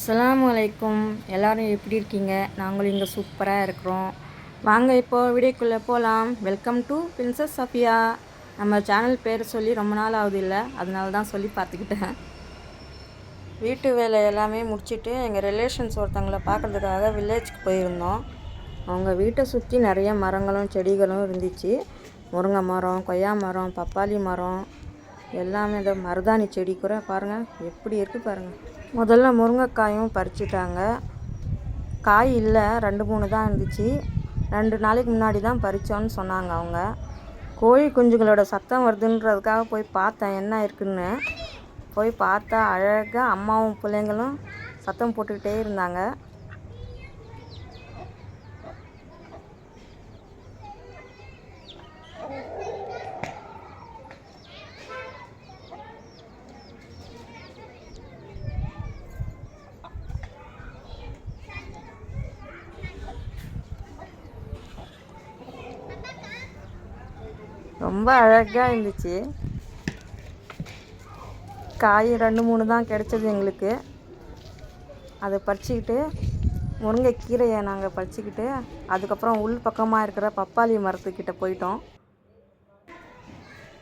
அஸ்ஸலாமு அலைக்கும். எல்லோரும் எப்படி இருக்கீங்க? நாங்களும் இங்கே சூப்பராக இருக்கிறோம். வாங்க இப்போது வீடியோக்குள்ளே போகலாம். Welcome to princess Safiya. நம்ம சேனல் பேர் சொல்லி ரொம்ப நாள் ஆகுது இல்லை, அதனால தான் சொல்லி பார்த்துக்கிட்டேன். வீட்டு வேலை எல்லாமே முடிச்சுட்டு எங்கள் ரிலேஷன்ஸ் ஒருத்தவங்களை பார்க்குறதுக்காக வில்லேஜுக்கு போயிருந்தோம். அவங்க வீட்டை சுற்றி நிறைய மரங்களும் செடிகளும் இருந்துச்சு. முருங்கை மரம், கொய்யா மரம், பப்பாளி மரம், எல்லாமே இந்த மருதாணி செடி கூட பாருங்கள் எப்படி இருக்குது பாருங்கள். முதல்ல முருங்கைக்காயும் பறிச்சிட்டாங்க. காய் இல்லை, 2-3 தான் இருந்துச்சு. 2 நாளைக்கு முன்னாடி தான் பறித்தோன்னு சொன்னாங்க அவங்க. கோழி குஞ்சுகளோட சத்தம் வருதுன்றதுக்காக போய் பார்த்தேன் என்ன இருக்குன்னு. போய் பார்த்தா அழகாக அம்மாவும் பிள்ளைங்களும் சத்தம் போட்டுக்கிட்டே இருந்தாங்க. ரொம்ப அழகாக இருந்துச்சு. காய் 2-3 தான் கிடச்சிது எங்களுக்கு. அதை பறிச்சிக்கிட்டு முருங்கைக்கீரையை நாங்கள் பறிச்சிக்கிட்டு அதுக்கப்புறம் உள் பக்கமாக இருக்கிற பப்பாளி மரத்துக்கிட்ட போயிட்டோம்.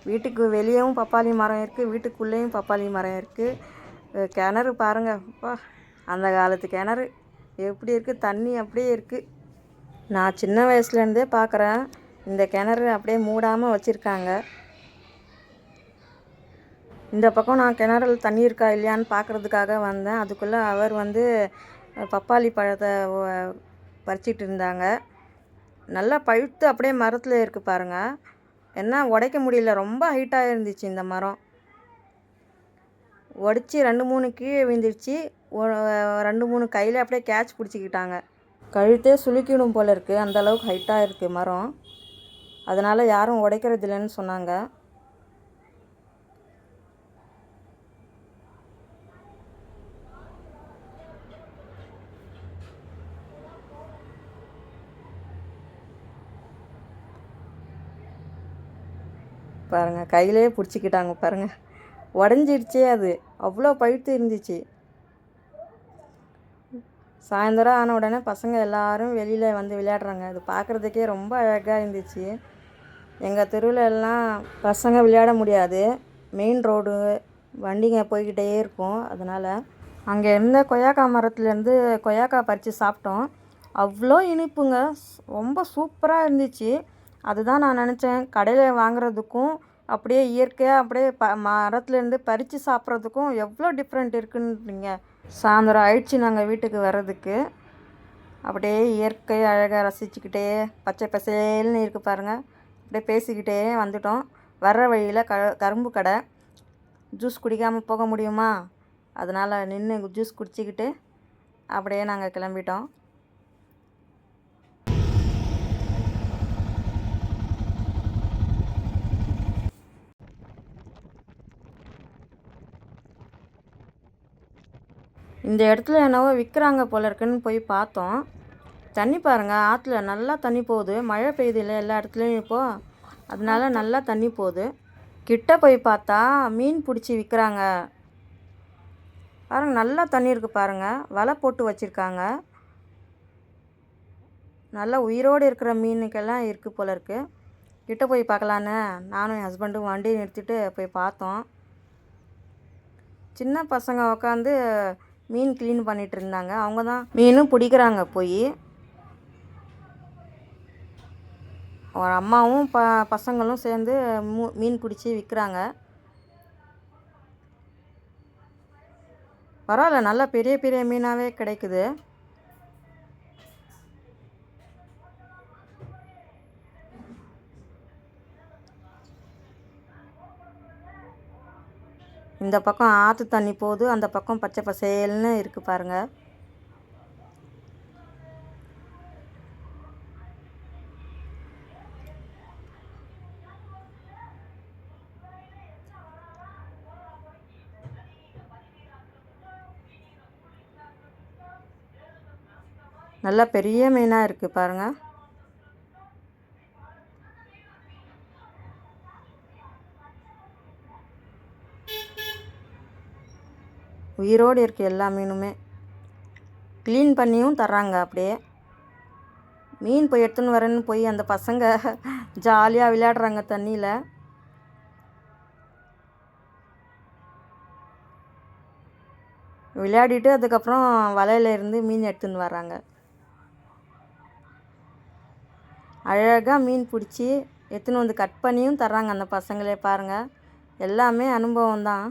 வீட்டுக்கு வெளியேவும் பப்பாளி மரம் இருக்குது, வீட்டுக்குள்ளேயும் பப்பாளி மரம் இருக்குது. கிணறு பாருங்கள், அப்பா அந்த காலத்து கிணறு எப்படி இருக்குது, தண்ணி அப்படியே இருக்குது. நான் சின்ன வயசுலேருந்தே பார்க்குறேன் இந்த கிணறு அப்படியே மூடாமல் வச்சுருக்காங்க. இந்த பக்கம் நான் கிணறுல தண்ணி இருக்கா இல்லையான்னு பார்க்குறதுக்காக வந்தேன். அதுக்குள்ளே அவர் பப்பாளி பழத்தை பறிச்சிட்டு இருந்தாங்க. நல்லா பழுத்து அப்படியே மரத்தில் இருக்குது பாருங்கள். என்ன உடைக்க முடியல, ரொம்ப ஹைட்டாக இருந்துச்சு இந்த மரம். உடச்சி 2-3 கீழே விழுந்துருச்சு. 2-3 கையில் அப்படியே கேட்ச் பிடிச்சிக்கிட்டாங்க. கழுத்தே சுளுக்கிடும் போல் இருக்குது, அந்தளவுக்கு ஹைட்டாக இருக்குது மரம். அதனால் யாரும் உடைக்கிறது இல்லைன்னு சொன்னாங்க. பாருங்கள் கையிலே பிடிச்சிக்கிட்டாங்க பாருங்கள். உடஞ்சிடுச்சே, அது அவ்வளோ பழுத்து இருந்துச்சு. சாயந்தரம் ஆன உடனே பசங்க எல்லோரும் வெளியில் வந்து விளையாடுறாங்க. அது பார்க்குறதுக்கே ரொம்ப அழகாக இருந்துச்சு. எங்கள் தெருவில் எல்லாம் பசங்க விளையாட முடியாது, மெயின் ரோடு, வண்டிங்க போய்கிட்டே இருக்கும். அதனால் அங்கே இருந்த கொய்யாக்கா மரத்துலேருந்து கொய்யாக்கா பறித்து சாப்பிட்டோம். அவ்வளோ இனிப்புங்க, ரொம்ப சூப்பராக இருந்துச்சு. அதுதான் நான் நினச்சேன், கடையில் வாங்குறதுக்கும் அப்படியே இயற்கையாக அப்படியே மரத்துலேருந்து பறித்து சாப்பிட்றதுக்கும் எவ்வளோ டிஃப்ரெண்ட் இருக்குன்றீங்க. சாயந்தரம் ஆயிடுச்சு நாங்கள் வீட்டுக்கு வர்றதுக்கு. அப்படியே இயற்கை அழகாக ரசிச்சுக்கிட்டே பச்சை பசேல்னு இருக்குது பாருங்கள். அப்படியே பேசிக்கிட்டே வந்துட்டோம். வர்ற வழியில் கரும்பு கடை. ஜூஸ் குடிக்காமல் போக முடியுமா, அதனால் நின்று ஜூஸ் குடிச்சிக்கிட்டு அப்படியே நாங்கள் கிளம்பிட்டோம். இந்த இடத்துல என்னவோ விற்கிறாங்க போல இருக்குன்னு போய் பார்த்தோம். தண்ணி பாருங்கள், ஆற்றுல நல்லா தண்ணி போகுது. மழை பெய்யுது இல்லை எல்லா இடத்துலையும் இப்போது, அதனால நல்லா தண்ணி போகுது. கிட்ட போய் பார்த்தா மீன் பிடிச்சி விற்கிறாங்க பாருங்கள். நல்லா தண்ணி இருக்குது பாருங்கள், வலை போட்டு வச்சுருக்காங்க. நல்லா உயிரோடு இருக்கிற மீனுக்கெல்லாம் இருக்குது போல இருக்குது. கிட்ட போய் பார்க்கலான்னு நானும் என் ஹஸ்பண்டும் வண்டியை நிறுத்திட்டு போய் பார்த்தோம். சின்ன பசங்க உட்காந்து மீன் க்ளீன் பண்ணிகிட்டு இருந்தாங்க. அவங்க தான் மீனும் பிடிக்கிறாங்க போய். ஒரு அம்மாவும் பசங்களும் சேர்ந்து மீன் பிடிச்சி விற்கிறாங்க. பரவாயில்ல, நல்லா பெரிய பெரிய மீனாகவே கிடைக்குது. இந்த பக்கம் ஆற்று தண்ணி போகுது, அந்த பக்கம் பச்சை பசேல்னு இருக்குது பாருங்கள். நல்லா பெரிய மீனாக இருக்குது பாருங்கள். உயிரோடு இருக்குது எல்லா மீனுமே. க்ளீன் பண்ணியும் தர்றாங்க அப்படியே. மீன் போய் எடுத்துன்னு வரேன்னு போய் அந்த பசங்க ஜாலியாக விளையாடுறாங்க தண்ணியில். விளையாடிட்டு அதுக்கப்புறம் வலையில இருந்து மீன் எடுத்துன்னு வர்றாங்க. அழகாக மீன் பிடிச்சி எடுத்துன்னு வந்து கட் பண்ணியும் தர்றாங்க அந்த பசங்களே. பாருங்கள், எல்லாமே அனுபவம் தான்.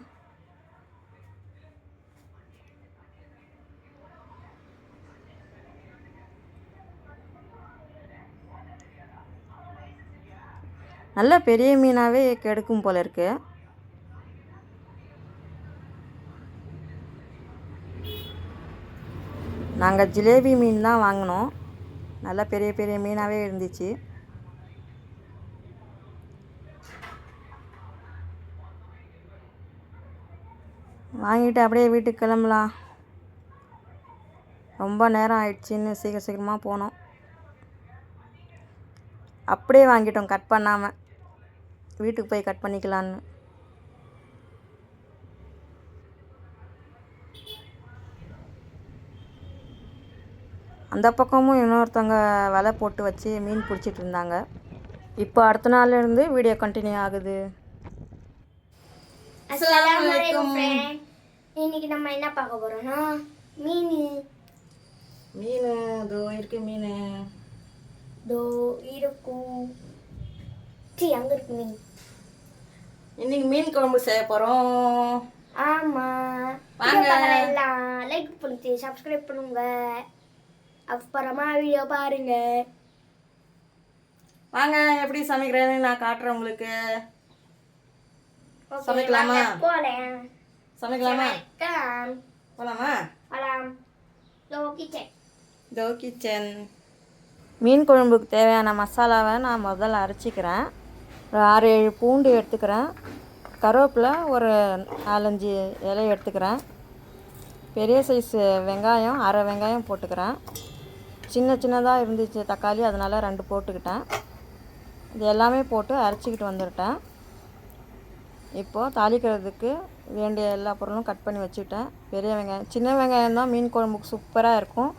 நல்ல பெரிய மீனாகவே கிடைக்கும் போல இருக்கு. நாங்கள் ஜிலேபி மீன் தான் வாங்கினோம். நல்லா பெரிய பெரிய மீனாகவே இருந்துச்சு. வாங்கிட்டு அப்படியே வீட்டுக்கு கிளம்பலாம். ரொம்ப நேரம் ஆயிடுச்சின்னு சீக்கிரமாக போனோம். அப்படியே வாங்கிட்டோம் கட் பண்ணாமல், வீட்டுக்கு போய் கட் பண்ணிக்கலான்னு. அந்த பக்கமும் இன்னொருத்தவங்க வலை போட்டு வச்சு மீன் பிடிச்சிட்டு இருந்தாங்க. இப்போ அடுத்த நாள்லேருந்து வீடியோ கண்டினியூ ஆகுது. அஸ்ஸலாமு ஃப்ரெண்ட். இன்னைக்கு நம்ம என்ன பார்க்க போறோம்னா மீன் தோ இருக்கு. மீன் தோ இருக்கும். அங்கே இருக்கு மீன். இன்னைக்கு மீன் குழம்பு செய்ய போகிறோம். ஆமாம், வாங்க. எல்லாம் லைக் பண்ணிட்டு சப்ஸ்கிரைப் பண்ணுங்க. அப்புறமா வீடியோ பாருங்க. வாங்க, எப்படி சமைக்கிறேன்னு நான் காட்டுறேன் உங்களுக்கு. சமைக்கலாமா? சமைக்கலாமா? போலாமா? தோ கிச்சன். மீன் குழம்புக்கு தேவையான மசாலாவை நான் முதல்ல அரைச்சிக்கிறேன். ஒரு 6-7 பூண்டு எடுத்துக்கிறேன். கருவேப்பிலை ஒரு 4-5 இலை எடுத்துக்கிறேன். பெரிய சைஸ் வெங்காயம் 1/2 வெங்காயம் போட்டுக்கிறேன். சின்ன சின்னதாக இருந்துச்சு தக்காளி, அதனால் 2 போட்டுக்கிட்டேன். இது எல்லாமே போட்டு அரைச்சிக்கிட்டு வந்துட்டேன். இப்போது தாளிக்கிறதுக்கு வேண்டிய எல்லா பொருளும் கட் பண்ணி வச்சுக்கிட்டேன். பெரிய வெங்காயம், சின்ன வெங்காயம் தான் மீன் குழம்புக்கு சூப்பராக இருக்கும்.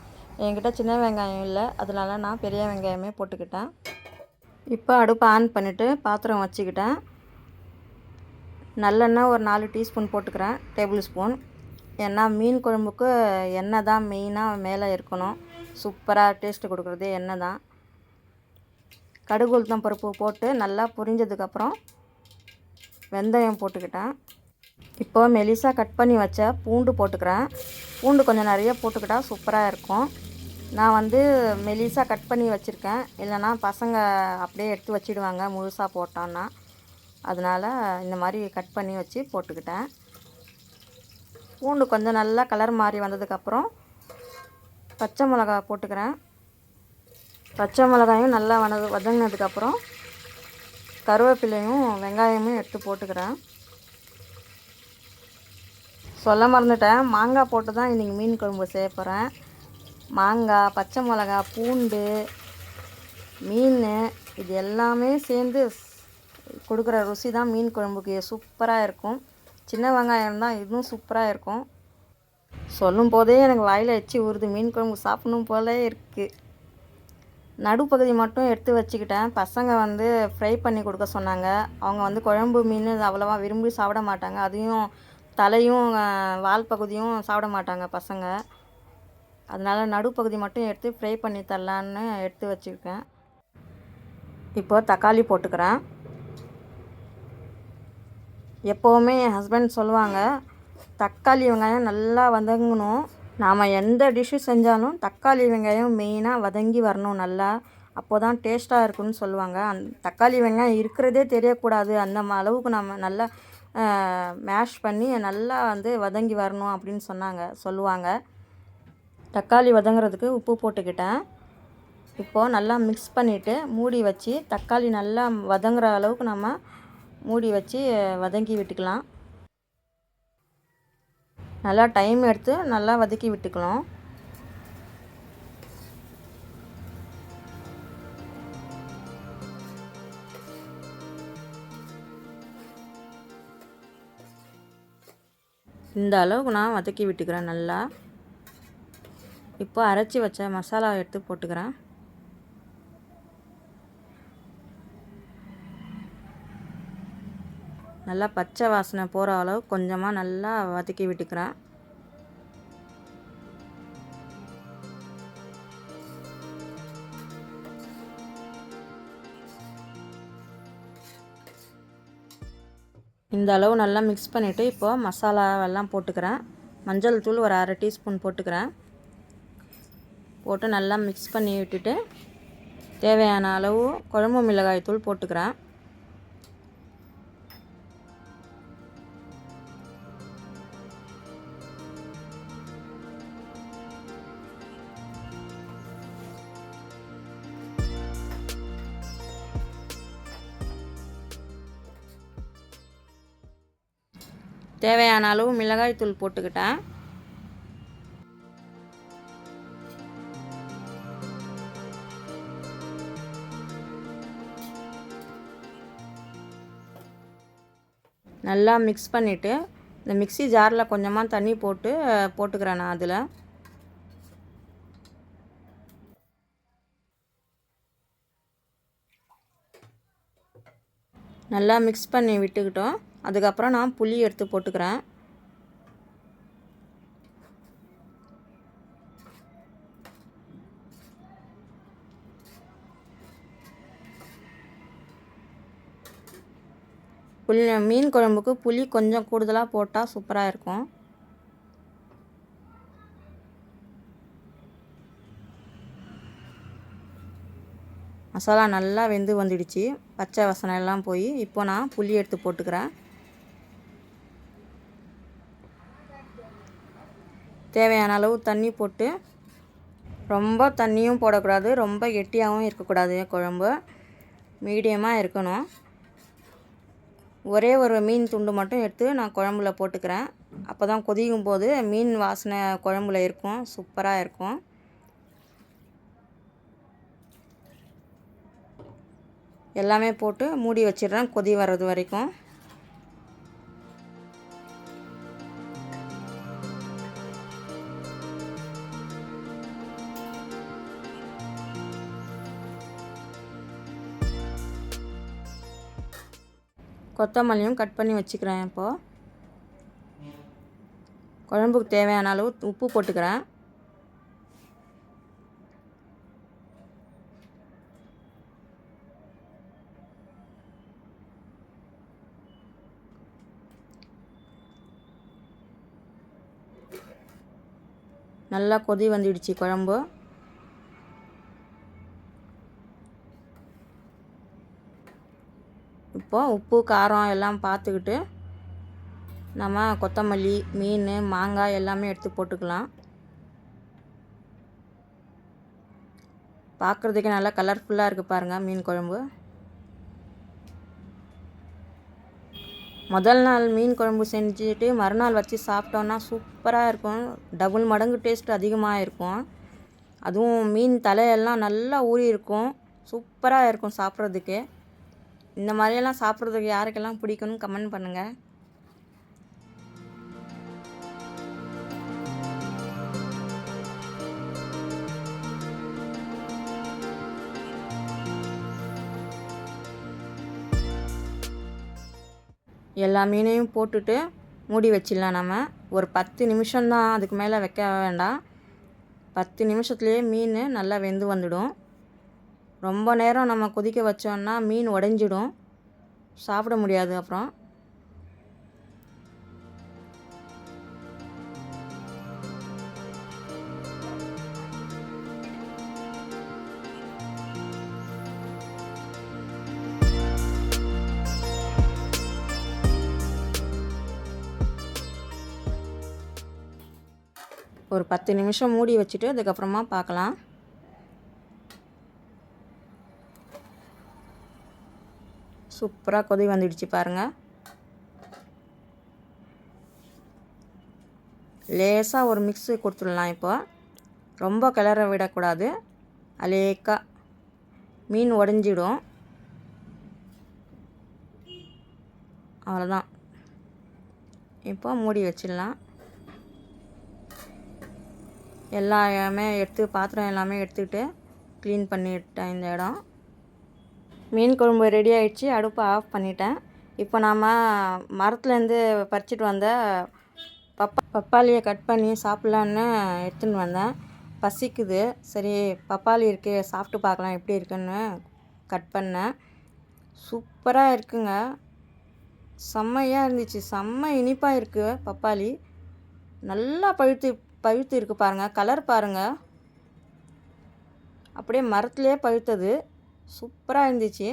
என்கிட்ட சின்ன வெங்காயம் இல்லை, அதனால நான் பெரிய வெங்காயமே போட்டுக்கிட்டேன். இப்போ அடுப்பை ஆன் பண்ணிவிட்டு பாத்திரம் வச்சுக்கிட்டேன். நல்லெண்ணெய் ஒரு 4 டீஸ்பூன் போட்டுக்கிறேன், டேபிள் ஸ்பூன். ஏன்னா மீன் குழம்புக்கு எண்ணெய் தான் மெயினாக மேலே இருக்கணும். சூப்பராக டேஸ்ட்டு கொடுக்குறது எண்ணெய் தான். கடுகு உளுத்தம் பருப்பு போட்டு நல்லா பொரிஞ்சதுக்கப்புறம் வெந்தயம் போட்டுக்கிட்டேன். இப்போ மெலிசாக கட் பண்ணி வச்ச பூண்டு போட்டுக்கிறேன். பூண்டு கொஞ்சம் நிறைய போட்டுக்கிட்டால் சூப்பராக இருக்கும். நான் மெலிசாக கட் பண்ணி வச்சுருக்கேன், இல்லைனா பசங்க அப்படியே எடுத்து வச்சிடுவாங்க முழுசாக போட்டோன்னா. அதனால் இந்த மாதிரி கட் பண்ணி வச்சு போட்டுக்கிட்டேன். பூண்டு கொஞ்சம் நல்லா கலர் மாறி வந்ததுக்கப்புறம் பச்சை மிளகா போட்டுக்கிறேன். பச்சை மிளகாயும் நல்லா வதங்கினதுக்கப்புறம் கருவேப்பிலையும் வெங்காயமும் எடுத்து போட்டுக்கிறேன். சொல்ல மறந்துட்டேன், மாங்காய் போட்டு தான் இன்றைக்கி மீன் குழம்பு செய்ய போகிறேன். மாங்காய், பச்சை மிளகா, பூண்டு, மீன் இது எல்லாமே சேர்ந்து கொடுக்குற ருசி தான் மீன் குழம்புக்கு சூப்பராக இருக்கும். சின்ன வெங்காயம் தான் இன்னும் சூப்பராக இருக்கும். சொல்லும் போதே எனக்கு வாயில் எச்சி ஊறுது. மீன் குழம்பு சாப்பிடணும் போலே இருக்குது. நடுப்பகுதி மட்டும் எடுத்து வச்சுக்கிட்டேன். பசங்க ஃப்ரை பண்ணி கொடுக்க சொன்னாங்க. அவங்க குழம்பு மீன் அவ்வளோவா விரும்பி சாப்பிட மாட்டாங்க. அதையும் தலையும் வால் பகுதியும் சாப்பிட மாட்டாங்க பசங்க. அதனால் நடுப்பகுதி மட்டும் எடுத்து ஃப்ரை பண்ணி தரலான்னு எடுத்து வச்சுருக்கேன். இப்போது தக்காளி போட்டுக்கிறேன். எப்போவுமே என் ஹஸ்பண்ட் சொல்லுவாங்க, தக்காளி வெங்காயம் நல்லா வதங்கணும். நாம் எந்த டிஷ்ஷு செஞ்சாலும் தக்காளி வெங்காயம் மெயினாக வதங்கி வரணும் நல்லா. அப்போ தான் டேஸ்ட்டாக இருக்குன்னு சொல்லுவாங்க. தக்காளி வெங்காயம் இருக்கிறதே தெரியக்கூடாது. அந்த அளவுக்கு நம்ம நல்லா மேஷ் பண்ணி நல்லா வதங்கி வரணும் அப்படின்னு சொல்லுவாங்க. தக்காளி வதங்குறதுக்கு உப்பு போட்டுக்கிட்டேன். இப்போது நல்லா மிக்ஸ் பண்ணிவிட்டு மூடி வச்சு தக்காளி நல்லா வதங்குற அளவுக்கு நம்ம மூடி வச்சு வதக்கி விட்டுக்கலாம். நல்லா டைம் எடுத்து நல்லா வதக்கி விட்டுக்கணும். இந்த அளவுக்கு நான் வதக்கி விட்டுக்கிறேன் நல்லா. இப்போ அரைச்சி வச்ச மசாலாவை எடுத்து போட்டுக்கிறேன். நல்லா பச்சை வாசனை போகிற அளவு கொஞ்சமாக நல்லா வதக்கி விட்டுக்கிறேன். இந்த அளவு நல்லா மிக்ஸ் பண்ணிவிட்டு இப்போது மசாலாவெல்லாம் போட்டுக்கிறேன். மஞ்சள் தூள் ஒரு 1/2 டீஸ்பூன் போட்டுக்கிறேன். போட்டு நல்லா மிக்ஸ் பண்ணி விட்டுட்டு தேவையான அளவு குழம்பு மிளகாய் தூள் போட்டுக்கிறேன். தேவையான அளவு மிளகாய் தூள் போட்டுக்கிட்டேன். நல்லா மிக்ஸ் பண்ணிவிட்டு இந்த மிக்ஸி ஜாரில் கொஞ்சமாக தண்ணி போட்டுக்கிறேன் நான் அதில். நல்லா மிக்ஸ் பண்ணி விட்டுக்கிட்டோம். அதுக்கப்புறம் நான் புளி எடுத்து போட்டுக்கிறேன். மீன் குழம்புக்கு புளி கொஞ்சம் கூடுதலாக போட்டால் சூப்பராக இருக்கும். மசாலா நல்லா வெந்து வந்துடுச்சு. பச்சை வாசனை எல்லாம் போய் இப்போ நான் புளி எடுத்து போட்டுக்கிறேன். தேவையான அளவு தண்ணி போட்டு, ரொம்ப தண்ணியும் போடக்கூடாது, ரொம்ப கெட்டியாகவும் இருக்கக்கூடாது. குழம்பு மீடியமாக இருக்கணும். ஒரே ஒரு மீன் துண்டு மட்டும் எடுத்து நான் குழம்புல போட்டுக்கிறேன். அப்போ தான் கொதிக்கும் போது மீன் வாசனை குழம்புல இருக்கும், சூப்பராக இருக்கும். எல்லாமே போட்டு மூடி வச்சிடுறேன் கொதி வர்றது வரைக்கும். கொத்தமல்லியும் கட் பண்ணி வச்சுக்கிறேன். இப்போது குழம்புக்கு தேவையான அளவு உப்பு போட்டுக்கிறேன். நல்லா கொதி வந்துடுச்சு குழம்பு. இப்போது உப்பு காரம் எல்லாம் பார்த்துக்கிட்டு நம்ம கொத்தமல்லி, மீன், மாங்காய் எல்லாமே எடுத்து போட்டுக்கலாம். பார்க்குறதுக்கு நல்லா கலர்ஃபுல்லாக இருக்குது பாருங்கள் மீன் குழம்பு. முதல் நாள் மீன் குழம்பு செஞ்சுட்டு மறுநாள் வச்சு சாப்பிட்டோன்னா சூப்பராக இருக்கும். டபுள் மடங்கு டேஸ்ட் அதிகமாக இருக்கும். அதுவும் மீன் தலையெல்லாம் நல்லா ஊறி இருக்கும். சூப்பராக இருக்கும் சாப்பிட்றதுக்கு. இந்த மாதிரியெல்லாம் சாப்பிட்றதுக்கு யாருக்கெல்லாம் பிடிக்கும்னு கமெண்ட் பண்ணுங்கள். எல்லா மீனையும் போட்டுட்டு மூடி வச்சிடலாம். நம்ம ஒரு 10 நிமிஷம்தான், அதுக்கு மேலே வைக்க வேண்டாம். 10 நிமிஷத்துலேயே மீன் நல்லா வெந்து வந்துடும். ரொம்ப நேரம் நம்ம கொதிக்க வச்சோன்னா மீன் உடைஞ்சிடும், சாப்பிட முடியாது. அப்புறம் ஒரு 10 நிமிஷம் மூடி வச்சுட்டு அதுக்கப்புறமா பார்க்கலாம். சூப்பராக கொதி வந்துடுச்சு பாருங்கள். லேசாக ஒரு மிக்ஸு கொடுத்துடலாம். இப்போ ரொம்ப கிளற விடக்கூடாது, அலேக்காக மீன் உடஞ்சிடும். அவ்வளோதான். இப்போ மூடி வச்சிடலாம். எல்லாமே பாத்திரம் எல்லாமே எடுத்துக்கிட்டு க்ளீன் பண்ணிட்டேன் இந்த இடம். மீன் குழம்பு ரெடி ஆகிடுச்சு. அடுப்பை ஆஃப் பண்ணிட்டேன். இப்போ நாம் மரத்துலேருந்து பறிச்சிட்டு வந்த பப்பாளியை கட் பண்ணி சாப்பிட்லான்னு எடுத்துன்னு வந்தேன். பசிக்குது, சரி பப்பாளி இருக்குது சாப்பிட்டு பார்க்கலாம் எப்படி இருக்குன்னு கட் பண்ணேன். சூப்பராக இருக்குங்க, செம்மையாக இருந்துச்சு, செம்ம இனிப்பாக இருக்குது. பப்பாளி நல்லா பழுத்து இருக்குது பாருங்கள், கலர் பாருங்கள், அப்படியே மரத்துலேயே பழுத்தது. சூப்பராக இருந்துச்சு.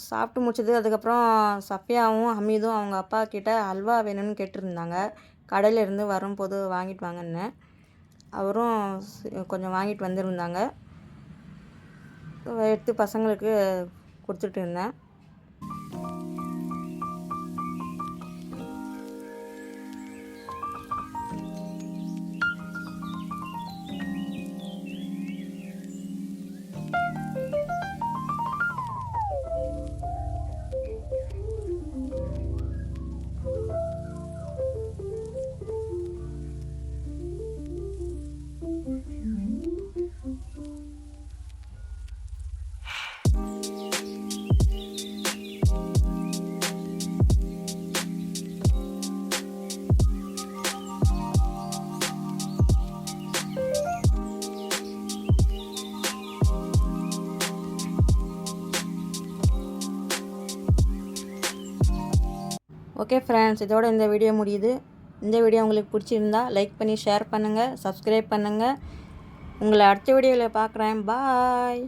சாப்பிட்டு முடிச்சது. அதுக்கப்புறம் சஃபியாவும் ஹமீதும் அவங்க அப்பா கிட்ட அல்வா வேணும்னு கேட்டுருந்தாங்க. கடையிலேருந்து வரும்போது வாங்கிட்டு வாங்கன்னு அவரும் கொஞ்சம் வாங்கிட்டு வந்துருந்தாங்க. எடுத்து பசங்களுக்கு கொடுத்துட்டு இருந்தேன். ஓகே ஃப்ரெண்ட்ஸ், இதோட இந்த வீடியோ முடியுது. இந்த வீடியோ உங்களுக்கு பிடிச்சிருந்தா லைக் பண்ணி ஷேர் பண்ணுங்கள், சப்ஸ்கிரைப் பண்ணுங்கள். உங்களை அடுத்த வீடியோவில் பார்க்குறேன். பாய்.